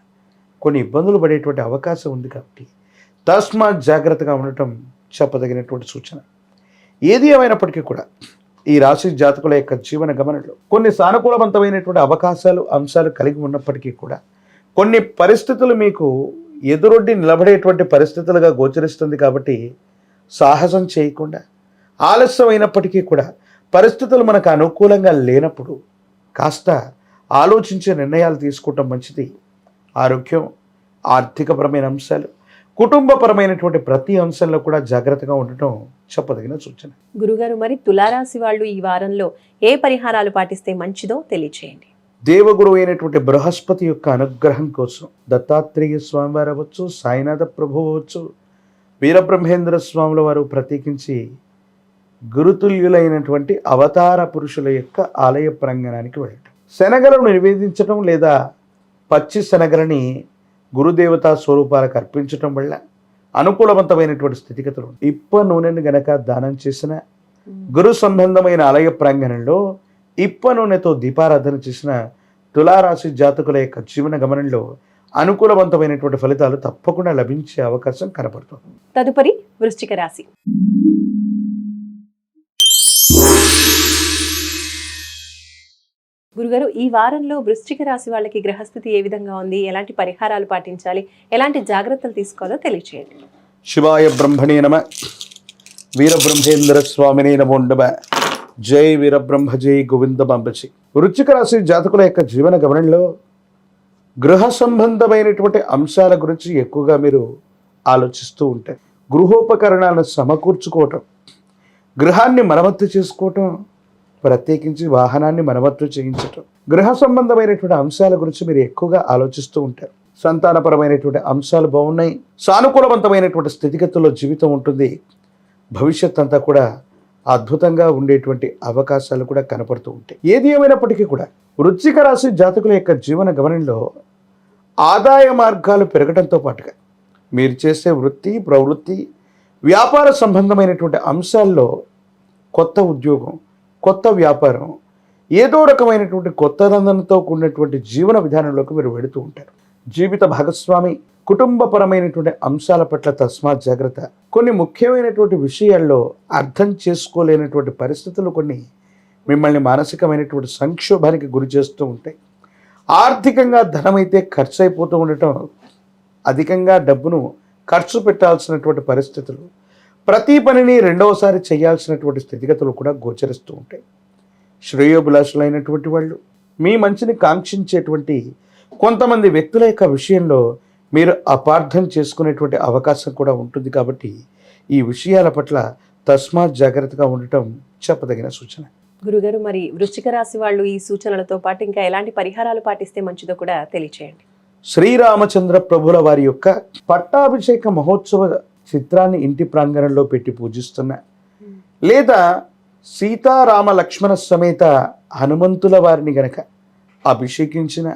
కొన్ని ఇబ్బందులు పడేటువంటి అవకాశం ఉంది. కాబట్టి తస్మాత్ జాగ్రత్తగా ఉండటం చెప్పదగినటువంటి సూచన. ఏది ఏమైనప్పటికీ కూడా ఈ రాశి జాతకుల యొక్క జీవన గమనంలో కొన్ని సానుకూలవంతమైనటువంటి అవకాశాలు, అంశాలు కలిగి ఉన్నప్పటికీ కూడా కొన్ని పరిస్థితులు మీకు ఎదురొడ్డి నిలబడేటువంటి పరిస్థితులుగా గోచరిస్తుంది. కాబట్టి సాహసం చేయకుండా, ఆలస్యమైనప్పటికీ కూడా పరిస్థితులు మనకు అనుకూలంగా లేనప్పుడు కాస్త ఆలోచించే నిర్ణయాలు తీసుకోవటం మంచిది. ఆరోగ్యం, ఆర్థికపరమైన అంశాలు, కుటుంబపరమైనటువంటి ప్రతి అంశంలో కూడా జాగ్రత్తగా ఉండటం చెప్పదగిన సూచన. గురుగారు, మరి తులారాశి వాళ్ళు ఈ వారంలో ఏ పరిహారాలు పాటిస్తే మంచిదో తెలియచేయండి. దేవగురు అయినటువంటి బృహస్పతి యొక్క అనుగ్రహం కోసం దత్తాత్రేయ స్వామి వారు అవ్వచ్చు, సాయినాథ ప్రభు అవ్వచ్చు, వీరబ్రహ్మేంద్ర స్వాముల వారు ప్రత్యేకించి గురుతుల్యులైనటువంటి అవతార పురుషుల యొక్క ఆలయ ప్రాంగణానికి వెళ్ళటం, శనగలను నివేదించటం లేదా పచ్చి శనగలని గురుదేవతా స్వరూపాలకు అర్పించటం వల్ల అనుకూలవంతమైనటువంటి స్థితిగతులు. ఇప్ప నూనెను గనక దానం చేసిన, గురు సంబంధమైన ఆలయ ప్రాంగణంలో ఇప్ప నూనెతో దీపారాధన చేసిన తులారాశి జాతకుల యొక్క జీవన గమనంలో అనుకూలవంతమైనటువంటి ఫలితాలు తప్పకుండా లభించే అవకాశం కనపడుతుంది. తదుపరి వృశ్చిక రాశి. గురుగారు, ఈ వారంలో వృశ్చిక రాశి వాళ్ళకి గ్రహస్థితి ఏ విధంగా ఉంది, ఎలాంటి పరిహారాలు పాటించాలి, ఎలాంటి జాగ్రత్తలు తీసుకోవాలో తెలియచేయండి. శివాయ బ్రహ్మణే నమ, వీరబ్రహ్మేంద్ర స్వామినే నమో నమ. జై వీరబ్రహ్మ, జై గోవిందమాంబచి. వృశ్చిక రాశి జాతకుల యొక్క జీవన గమనంలో గృహ సంబంధమైనటువంటి అంశాల గురించి ఎక్కువగా మీరు ఆలోచిస్తూ ఉంటారు. గృహోపకరణాలను సమకూర్చుకోవటం, గృహాన్ని మరమ్మత్తు చేసుకోవటం, ప్రత్యేకించి వాహనాన్ని మరమ్మత్తు చేయించటం, గృహ సంబంధమైనటువంటి అంశాల గురించి మీరు ఎక్కువగా ఆలోచిస్తూ ఉంటారు. సంతానపరమైనటువంటి అంశాలు బాగున్నాయి, సానుకూలవంతమైనటువంటి స్థితిగతుల్లో జీవితం ఉంటుంది. భవిష్యత్ అంతా కూడా అద్భుతంగా ఉండేటువంటి అవకాశాలు కూడా కనపడుతూ ఉంటాయి. ఏది ఏమైనప్పటికీ కూడా వృశ్చిక రాశి జాతకుల యొక్క జీవన గమనంలో ఆదాయ మార్గాలు పెరగడంతో పాటుగా మీరు చేసే వృత్తి, ప్రవృత్తి, వ్యాపార సంబంధమైనటువంటి అంశాల్లో కొత్త ఉద్యోగం, కొత్త వ్యాపారం, ఏదో రకమైనటువంటి కొత్త దందనతో కూడినటువంటి జీవన విధానంలోకి మీరు వెళుతూ ఉంటారు. జీవిత భాగస్వామి, కుటుంబపరమైనటువంటి అంశాల పట్ల తస్మాత్ జాగ్రత్త. కొన్ని ముఖ్యమైనటువంటి విషయాల్లో అర్థం చేసుకోలేనటువంటి పరిస్థితులు కొన్ని మిమ్మల్ని మానసికమైనటువంటి సంక్షోభానికి గురి చేస్తూ ఉంటాయి. ఆర్థికంగా ధనమైతే ఖర్చు అయిపోతూ ఉండటం, అధికంగా డబ్బును ఖర్చు పెట్టాల్సినటువంటి పరిస్థితులు, ప్రతి పనిని రెండవసారి చేయాల్సినటువంటి స్థితిగతులు కూడా గోచరిస్తూ ఉంటాయి. శ్రేయోభిలాషులైనటువంటి వాళ్ళు, మీ మంచిని కాంక్షించేటువంటి కొంతమంది వ్యక్తుల యొక్క విషయంలో మీరు అపార్థం చేసుకునేటువంటి అవకాశం కూడా ఉంటుంది. కాబట్టి ఈ విషయాల పట్ల తస్మాత్ జాగ్రత్తగా ఉండటం చెప్పదగిన సూచన. గురుగారు, మరి వృశ్చిక రాశి వాళ్ళు ఈ సూచనలతో పాటు ఇంకా ఎలాంటి పరిహారాలు పాటిస్తే మంచిదో కూడా తెలియచేయండి. శ్రీరామచంద్ర ప్రభుల వారి యొక్క పట్టాభిషేక మహోత్సవ చిత్రాన్ని ఇంటి ప్రాంగణంలో పెట్టి పూజిస్తున్న, లేదా సీతారామ లక్ష్మణ సమేత హనుమంతుల వారిని గనక అభిషేకించిన,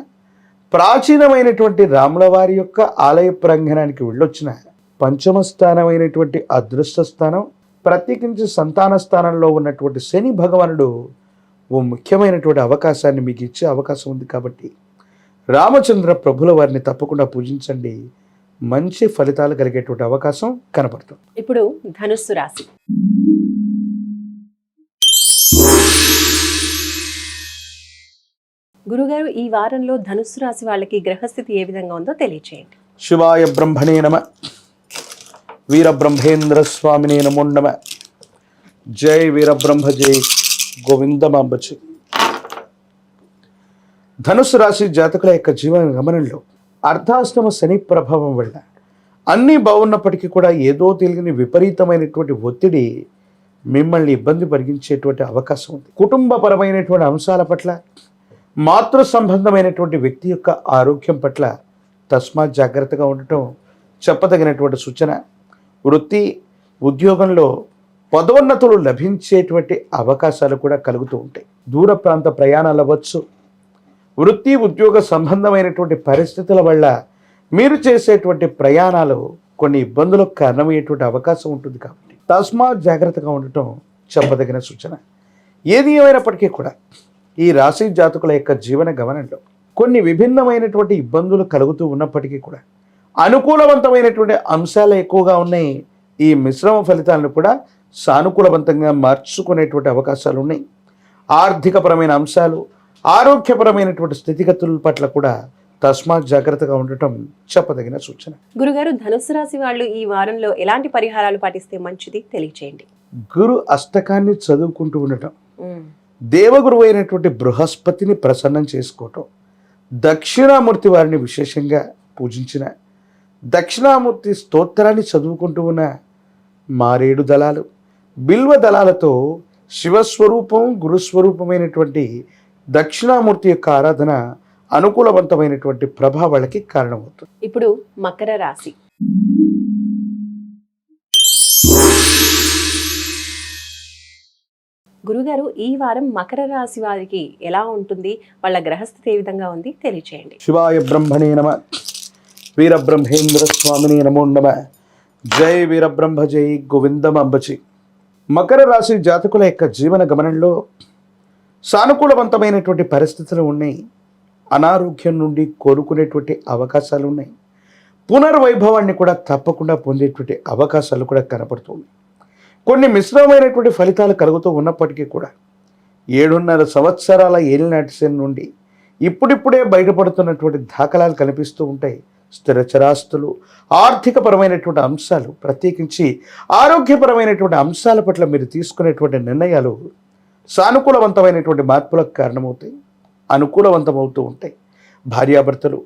ప్రాచీనమైనటువంటి రాముల వారి యొక్క ఆలయ ప్రాంగణానికి వెళ్ళొచ్చిన, పంచమ స్థానమైనటువంటి అదృష్ట స్థానం, ప్రత్యేకించి సంతాన స్థానంలో ఉన్నటువంటి శని భగవానుడు ఓ ముఖ్యమైనటువంటి అవకాశాన్ని మీకు ఇచ్చే అవకాశం ఉంది. కాబట్టి రామచంద్ర ప్రభుల వారిని తప్పకుండా పూజించండి, మంచి ఫలితాలు కలిగేటువంటి అవకాశం కనపడుతుంది. ఇప్పుడు ధనుస్సు రాశి. గురుగారు, ఈ వారంలో ధనుస్సు రాశి వాళ్ళకి గ్రహస్థితి ఏ విధంగా ఉందో తెలియచేయండి. శివాయ బ్రహ్మణే నమ, వీరబ్రహ్మేంద్ర స్వామినే నమో నమ. జై వీరబ్రహ్మ, జై గోవిందమాంబచి. ధనుసు రాశి జాతకుల యొక్క జీవన గమనంలో అర్ధాష్టమ శని ప్రభావం వల్ల అన్నీ బాగున్నప్పటికీ కూడా ఏదో తెలియని విపరీతమైనటువంటి ఒత్తిడి మిమ్మల్ని ఇబ్బంది పరిగించేటువంటి అవకాశం ఉంది. కుటుంబపరమైనటువంటి అంశాల పట్ల, మాతృ సంబంధమైనటువంటి వ్యక్తి యొక్క ఆరోగ్యం పట్ల తస్మాత్ జాగ్రత్తగా ఉండటం చెప్పదగినటువంటి సూచన. వృత్తి, ఉద్యోగంలో పదోన్నతులు లభించేటువంటి అవకాశాలు కూడా కలుగుతూ ఉంటాయి. దూర ప్రాంత ప్రయాణాలు అవ్వచ్చు. వృత్తి, ఉద్యోగ సంబంధమైనటువంటి పరిస్థితుల వల్ల మీరు చేసేటువంటి ప్రయాణాలు కొన్ని ఇబ్బందులకు కారణమయ్యేటువంటి అవకాశం ఉంటుంది కాబట్టి తస్మాత్ జాగ్రత్తగా ఉండటం చెప్పదగిన సూచన. ఏది ఏమైనప్పటికీ కూడా ఈ రాశి జాతకుల యొక్క జీవన గమనంలో కొన్ని విభిన్నమైనటువంటి ఇబ్బందులు కలుగుతూ ఉన్నప్పటికీ కూడా అనుకూలవంతమైనటువంటి అంశాలు ఎక్కువగా ఉన్నాయి. ఈ మిశ్రమ ఫలితాలను కూడా సానుకూలవంతంగా మార్చుకునేటువంటి అవకాశాలు ఉన్నాయి. ఆర్థికపరమైన అంశాలు, ఆరోగ్యపరమైనటువంటి స్థితిగతుల పట్ల కూడా తస్మాత్ జాగ్రత్తగా ఉండటం చెప్పదగిన సూచన. గురుగారు, ధనుసు రాశి వాళ్ళు ఈ వారంలో ఎలాంటి పరిహారాలు పాటిస్తే మంచిది తెలియచేయండి. గురు అష్టకాన్ని చదువుకుంటూ ఉండటం, దేవగురువు అయినటువంటి బృహస్పతిని ప్రసన్నం చేసుకోవటం, దక్షిణామూర్తి వారిని విశేషంగా పూజించిన, దక్షిణామూర్తి స్తోత్రాన్ని చదువుకుంటూ ఉన్న మారేడు దళాలు, బిల్వ దళాలతో శివస్వరూపం గురుస్వరూపమైనటువంటి దక్షిణామూర్తి యొక్క ఆరాధన అనుకూలవంతమైనటువంటి ప్రభావాలకి కారణమవుతుంది. ఇప్పుడు మకర రాశి. గురుగారు, ఈ వారం మకర రాశి వారికి ఎలా ఉంటుంది, వాళ్ళ గ్రహస్థితి ఏ విధంగా ఉంది తెలియచేయండి. శివాయ బ్రహ్మణే నమ, వీరబ్రహ్మేంద్ర స్వామిని నమో నమ, జై వీరబ్రహ్మ జై గోవిందం అంబచి. మకర రాశి జాతకుల యొక్క జీవన గమనంలో సానుకూలవంతమైనటువంటి పరిస్థితులు ఉన్నాయి. అనారోగ్యం నుండి కోలుకునేటువంటి అవకాశాలు ఉన్నాయి. పునర్వైభవాన్ని కూడా తప్పకుండా పొందేటువంటి అవకాశాలు కూడా కనపడుతున్నాయి. కొన్ని మిశ్రమైనటువంటి ఫలితాలు కలుగుతూ ఉన్నప్పటికీ కూడా 7.5 సంవత్సరాల ఏలినాటి శని నుండి ఇప్పుడిప్పుడే బయటపడుతున్నటువంటి దాఖలాలు కనిపిస్తూ ఉంటాయి. స్థిరచరాస్తులు, ఆర్థికపరమైనటువంటి అంశాలు, ప్రత్యేకించి ఆరోగ్యపరమైనటువంటి అంశాల పట్ల మీరు తీసుకునేటువంటి నిర్ణయాలు సానుకూలవంతమైనటువంటి మార్పులకు కారణమవుతాయి, అనుకూలవంతమవుతూ ఉంటాయి. భార్యాభర్తలు,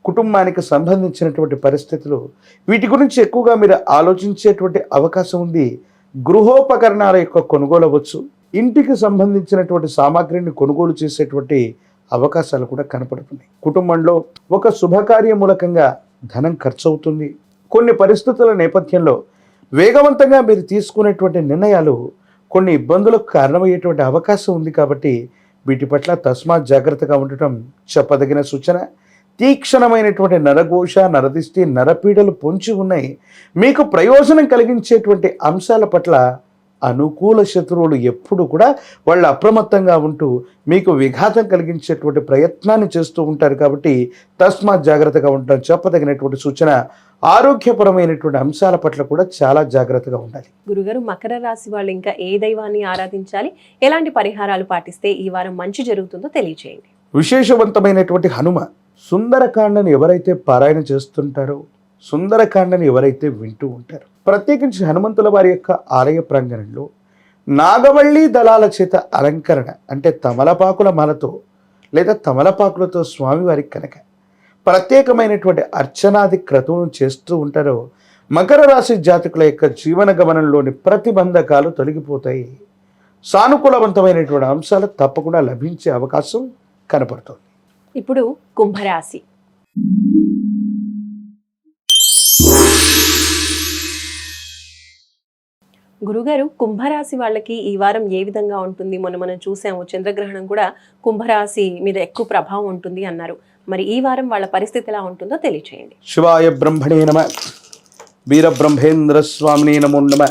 కుటుంబానికి సంబంధించినటువంటి పరిస్థితులు, వీటి గురించి ఎక్కువగా మీరు ఆలోచించేటువంటి అవకాశం ఉంది. గృహోపకరణాల యొక్క కొనుగోలు అవ్వచ్చు, ఇంటికి సంబంధించినటువంటి సామాగ్రిని కొనుగోలు చేసేటువంటి అవకాశాలు కూడా కనపడుతున్నాయి. కుటుంబంలో ఒక శుభకార్య మూలకంగా ధనం ఖర్చు అవుతుంది. కొన్ని పరిస్థితుల నేపథ్యంలో వేగవంతంగా మీరు తీసుకునేటువంటి నిర్ణయాలు కొన్ని ఇబ్బందులకు కారణమయ్యేటువంటి అవకాశం ఉంది. కాబట్టి వీటి పట్ల తస్మాత్ జాగ్రత్తగా ఉండటం చెప్పదగిన సూచన. తీక్షణమైనటువంటి నరఘోష, నరదిష్టి, నరపీడలు పొంచి ఉన్నాయి. మీకు ప్రయోజనం కలిగించేటువంటి అంశాల పట్ల అనుకూల శత్రువులు ఎప్పుడు కూడా వాళ్ళు అప్రమత్తంగా ఉంటూ మీకు విఘాతం కలిగించేటువంటి ప్రయత్నాన్ని చేస్తూ ఉంటారు. కాబట్టి తస్మాత్ జాగ్రత్తగా ఉండటం చెప్పదగినటువంటి సూచన. ఆరోగ్యపరమైనటువంటి అంశాల పట్ల కూడా చాలా జాగ్రత్తగా ఉండాలి. గురుగారు, మకర రాశి వాళ్ళు ఇంకా ఏ దైవాన్ని ఆరాధించాలి, ఎలాంటి పరిహారాలు పాటిస్తే ఈ వారం మంచి జరుగుతుందో తెలియచేయండి. విశేషవంతమైనటువంటి హనుమ సుందరకాండని ఎవరైతే పారాయణ చేస్తుంటారో, సుందరకాండని ఎవరైతే వింటూ ఉంటారో, ప్రత్యేకించి హనుమంతుల వారి యొక్క ఆలయ ప్రాంగణంలో నాగవల్లి దళాల చేత అలంకరణ, అంటే తమలపాకుల మాలతో లేదా తమలపాకులతో స్వామివారికి కనుక ప్రత్యేకమైనటువంటి అర్చనాది క్రతువును చేస్తూ ఉంటారో, మకర రాశి జాతకుల యొక్క జీవన గమనంలోని ప్రతిబంధకాలు తొలగిపోతాయి. సానుకూలవంతమైనటువంటి అంశాలు తప్పకుండా లభించే అవకాశం కనపడుతుంది. ఇప్పుడు కుంభరాశి. గురుగారు, కుంభరాశి వాళ్ళకి ఈ వారం ఏ విధంగా ఉంటుంది? మనం చూసాము, చంద్రగ్రహణం కూడా కుంభరాశి మీద ఎక్కువ ప్రభావం ఉంటుంది అన్నారు. మరి ఈ వారం వాళ్ళ పరిస్థితి ఎలా ఉంటుందో తెలియచేయండి. శివాయ బ్రహ్మణే నమ, వీరబ్రహ్మేంద్ర స్వామిని నమో నమ,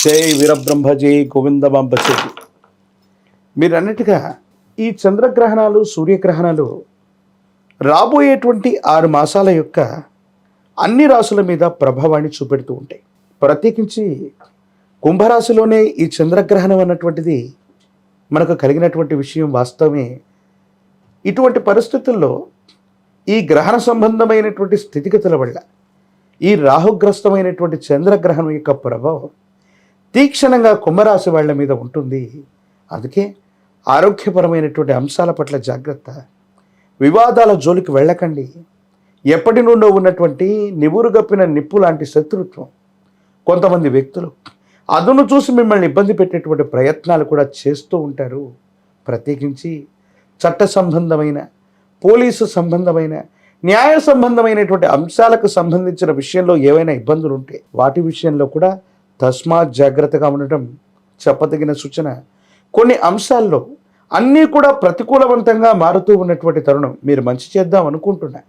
జై వీరబ్రహ్మ జై గోవిందమాంబచే. మీరు అన్నట్టుగా ఈ చంద్రగ్రహణాలు, సూర్యగ్రహణాలు రాబోయేటువంటి 6 మాసాల యొక్క అన్ని రాశుల మీద ప్రభావాన్ని చూపెడుతూ ఉంటాయి. ప్రత్యేకించి కుంభరాశిలోనే ఈ చంద్రగ్రహణం అన్నటువంటిది మనకు కలిగినటువంటి విషయం వాస్తవమే. ఇటువంటి పరిస్థితుల్లో ఈ గ్రహణ సంబంధమైనటువంటి స్థితిగతుల వల్ల ఈ రాహుగ్రస్తమైనటువంటి చంద్రగ్రహణం యొక్క ప్రభావం తీక్షణంగా కుంభరాశి వాళ్ళ మీద ఉంటుంది. అందుకే ఆరోగ్యపరమైనటువంటి అంశాల పట్ల జాగ్రత్త. వివాదాల జోలికి వెళ్ళకండి. ఎప్పటి నుండో ఉన్నటువంటి నివురుగప్పిన నిప్పు లాంటి శత్రుత్వం, కొంతమంది వ్యక్తులు అదును చూసి మిమ్మల్ని ఇబ్బంది పెట్టేటువంటి ప్రయత్నాలు కూడా చేస్తూ ఉంటారు. ప్రత్యేకించి చట్ట సంబంధమైన, పోలీసు సంబంధమైన, న్యాయ సంబంధమైనటువంటి అంశాలకు సంబంధించిన విషయంలో ఏవైనా ఇబ్బందులు ఉంటే వాటి విషయంలో కూడా తస్మాత్ జాగ్రత్తగా ఉండటం చెప్పదగిన సూచన. కొన్ని అంశాల్లో అన్నీ కూడా ప్రతికూలవంతంగా మారుతూ ఉన్నటువంటి తరుణం. మీరు మంచి చేద్దాం అనుకుంటున్నా,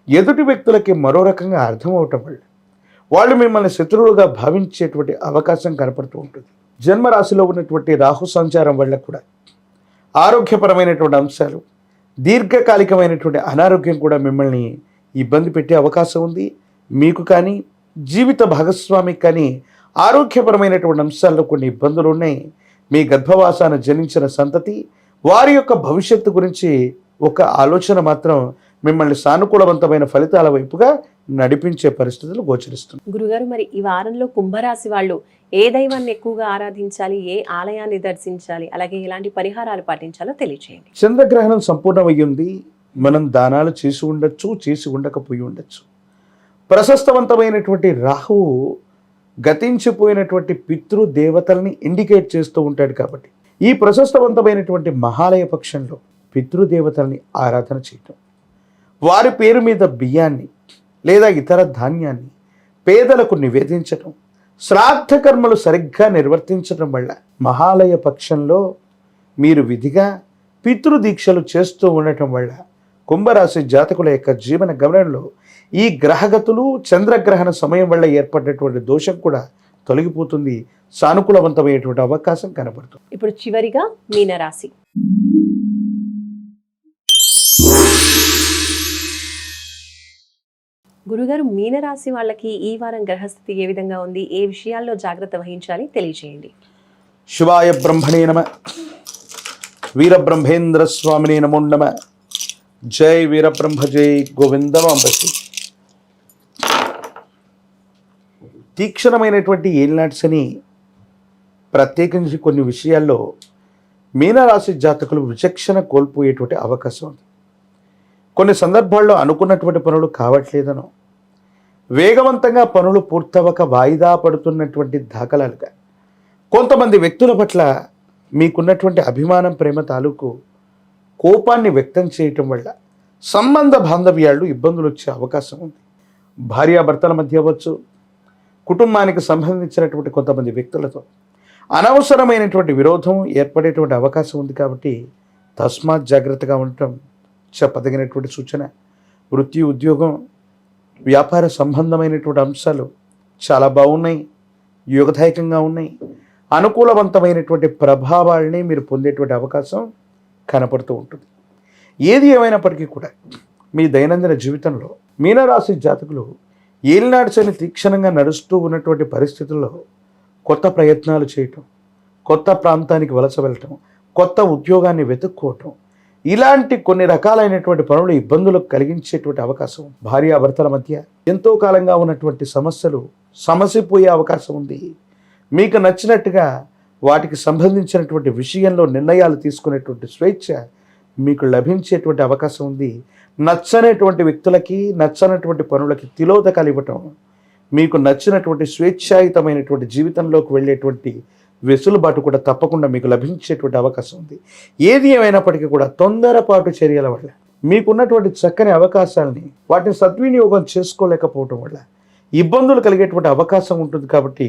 ఎదుటి వ్యక్తులకి మరో రకంగా అర్థం అవటం వల్ల వాళ్ళు మిమ్మల్ని శత్రువులుగా భావించేటువంటి అవకాశం కనపడుతూ ఉంటుంది. జన్మరాశిలో ఉన్నటువంటి రాహు సంచారం వల్ల కూడా ఆరోగ్యపరమైనటువంటి అంశాలు, దీర్ఘకాలికమైనటువంటి అనారోగ్యం కూడా మిమ్మల్ని ఇబ్బంది పెట్టే అవకాశం ఉంది. మీకు కానీ జీవిత భాగస్వామికి కానీ ఆరోగ్యపరమైనటువంటి అంశాల్లో కొన్ని ఇబ్బందులు ఉన్నాయి. మీ గర్భవాసాన జనించిన సంతతి వారి యొక్క భవిష్యత్తు గురించి ఒక ఆలోచన మాత్రం మిమ్మల్ని సానుకూలవంతమైన ఫలితాల వైపుగా నడిపించే పరిస్థితులు గోచరిస్తుంది. గురుగారు, మరి ఈ వారంలో కుంభరాశి వాళ్ళు ఏ దైవాన్ని ఎక్కువగా ఆరాధించాలి, ఏ ఆలయాన్ని దర్శించాలి, అలాగే ఎలాంటి పరిహారాలు పాటించాలో తెలియజేయండి. చంద్రగ్రహణం సంపూర్ణమయ్యింది. మనం దానాలు చేసి ఉండొచ్చు, చేసి ఉండకపోయి ఉండొచ్చు. ప్రశస్తవంతమైనటువంటి రాహువు గతించిపోయినటువంటి పితృ దేవతల్ని ఇండికేట్ చేస్తూ ఉంటాడు. కాబట్టి ఈ ప్రశస్తవంతమైనటువంటి మహాలయ పక్షంలో పితృదేవతల్ని ఆరాధన చేయటం, వారి పేరు మీద బియ్యాన్ని లేదా ఇతర ధాన్యాన్ని పేదలకు నివేదించటం, శ్రాద్ధ కర్మలు సరిగ్గా నిర్వర్తించడం వల్ల మహాలయ పక్షంలో మీరు విధిగా పితృదీక్షలు చేస్తూ ఉండటం వల్ల కుంభరాశి జాతకుల యొక్క జీవన గమనంలో ఈ గ్రహగతులు చంద్రగ్రహణ సమయం వల్ల ఏర్పడినటువంటి దోషం కూడా తొలగిపోతుంది. సానుకూలవంతమైనటువంటి అవకాశం కనబడుతుంది. ఇప్పుడు చివరిగా మీనరాశి. గురుగారు, మీనరాశి వాళ్ళకి ఈ వారం గ్రహస్థితి ఏ విధంగా ఉంది, ఏ విషయాల్లో జాగ్రత్త వహించాలి తెలియజేయండి. శివాయ బ్రహ్మణే నమ, వీరబ్రహ్మేంద్ర స్వామినే నమో నమ. జై వీరబ్రహ్మ, జై గోవిందమాంబసి. తీక్షణమైనటువంటి ఏలినాటి శని ప్రత్యేకించి కొన్ని విషయాల్లో మీనరాశి జాతకులు విచక్షణ కోల్పోయేటువంటి అవకాశం ఉంది. కొన్ని సందర్భాల్లో అనుకున్నటువంటి పనులు కావట్లేదనో, వేగవంతంగా పనులు పూర్తవక వాయిదా పడుతున్నటువంటి దాఖలాలుగా, కొంతమంది వ్యక్తుల పట్ల మీకున్నటువంటి అభిమానం, ప్రేమ తాలూకు కోపాన్ని వ్యక్తం చేయటం వల్ల సంబంధ బాంధవ్యాలు ఇబ్బందులు వచ్చే అవకాశం ఉంది. భార్యాభర్తల మధ్య అవ్వచ్చు, కుటుంబానికి సంబంధించినటువంటి కొంతమంది వ్యక్తులతో అనవసరమైనటువంటి విరోధం ఏర్పడేటువంటి అవకాశం ఉంది. కాబట్టి తస్మాత్ జాగ్రత్తగా ఉండటం చెప్పదగినటువంటి సూచన. వృత్తి, ఉద్యోగం, వ్యాపార సంబంధమైనటువంటి అంశాలు చాలా బాగున్నాయి, యోగదాయకంగా ఉన్నాయి. అనుకూలవంతమైనటువంటి ప్రభావాల్ని మీరు పొందేటువంటి అవకాశం కనపడుతూ ఉంటుంది. ఏది ఏమైనప్పటికీ కూడా మీ దైనందిన జీవితంలో మీనరాశి జాతకులు ఏలినాటి శని తీక్షణంగా నడుస్తూ ఉన్నటువంటి పరిస్థితుల్లో కొత్త ప్రయత్నాలు చేయటం, కొత్త ప్రాంతానికి వలస వెళ్ళటం, కొత్త ఉద్యోగాన్ని వెతుక్కోవటం, ఇలాంటి కొన్ని రకాలైనటువంటి పనులు ఇబ్బందులకు కలిగించేటువంటి అవకాశం. భార్యాభర్తల మధ్య ఎంతో కాలంగా ఉన్నటువంటి సమస్యలు సమసిపోయే అవకాశం ఉంది. మీకు నచ్చినట్టుగా వాటికి సంబంధించినటువంటి విషయంలో నిర్ణయాలు తీసుకునేటువంటి స్వేచ్ఛ మీకు లభించేటువంటి అవకాశం ఉంది. నచ్చనేటువంటి వ్యక్తులకి, నచ్చనటువంటి పనులకి తిలోదకాలు ఇవ్వటం, మీకు నచ్చినటువంటి స్వేచ్ఛాయుతమైనటువంటి జీవితంలోకి వెళ్ళేటువంటి వెసులుబాటు కూడా తప్పకుండా మీకు లభించేటువంటి అవకాశం ఉంది. ఏది ఏమైనప్పటికీ కూడా తొందరపాటు చర్యల వల్ల మీకున్నటువంటి చక్కని అవకాశాలని వాటిని సద్వినియోగం చేసుకోలేకపోవటం వల్ల ఇబ్బందులు కలిగేటువంటి అవకాశం ఉంటుంది. కాబట్టి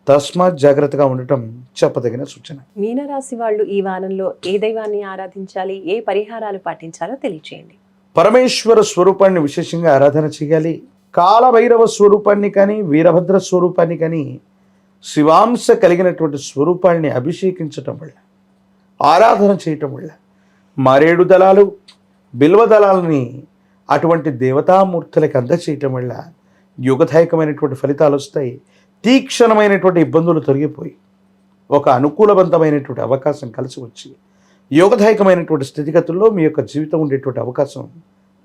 తస్మాత్ జాగ్రత్తగా ఉండటం చెప్పదగిన సూచన. మీనరాశి వాళ్ళు ఈ వారంలో ఏ దైవాన్ని ఆరాధించాలి, ఏ పరిహారాలు పాటించాలో తెలియచేయండి. పరమేశ్వర స్వరూపాన్ని విశేషంగా ఆరాధన చేయాలి. కాలభైరవ స్వరూపాన్ని కానీ, వీరభద్ర స్వరూపాన్ని కానీ, శివాంశ కలిగినటువంటి స్వరూపాన్ని అభిషేకించటం వల్ల, ఆరాధన చేయటం వల్ల, మారేడు దళాలు, బిల్వ దళాలని అటువంటి దేవతామూర్తులకు అందచేయటం వల్ల యుగదాయకమైనటువంటి ఫలితాలు వస్తాయి. తీక్షణమైనటువంటి ఇబ్బందులు తొలగిపోయి ఒక అనుకూలవంతమైనటువంటి అవకాశం కలిసి వచ్చి యోగదాయకమైనటువంటి స్థితిగతుల్లో మీ యొక్క జీవితం ఉండేటువంటి అవకాశం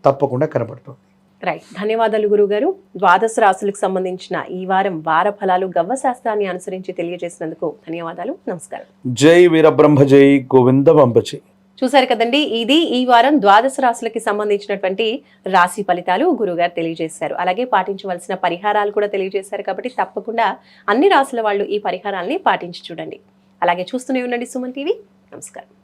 తప్పకుండా కనబడుతుంది. రైట్, ధన్యవాదాలు గురుగారు. ద్వాదశ రాశులకు సంబంధించిన ఈ వారం వార ఫలాలు గవ్వ శాస్త్రాన్ని అనుసరించి తెలియజేసినందుకు ధన్యవాదాలు. నమస్కారం. జై వీరబ్రహ్మ, జై గోవిందమాంబచి. చూశారు కదండి, ఇది ఈ వారం ద్వాదశ రాశులకి సంబంధించినటువంటి రాశి ఫలితాలు గురుగారు తెలియజేశారు. అలాగే పాటించవలసిన పరిహారాలు కూడా తెలియజేశారు. కాబట్టి తప్పకుండా అన్ని రాశుల వాళ్ళు ఈ పరిహారాలని పాటించి చూడండి. అలాగే చూస్తూనే ఉండండి సుమన్ టీవీ. నమస్కారం.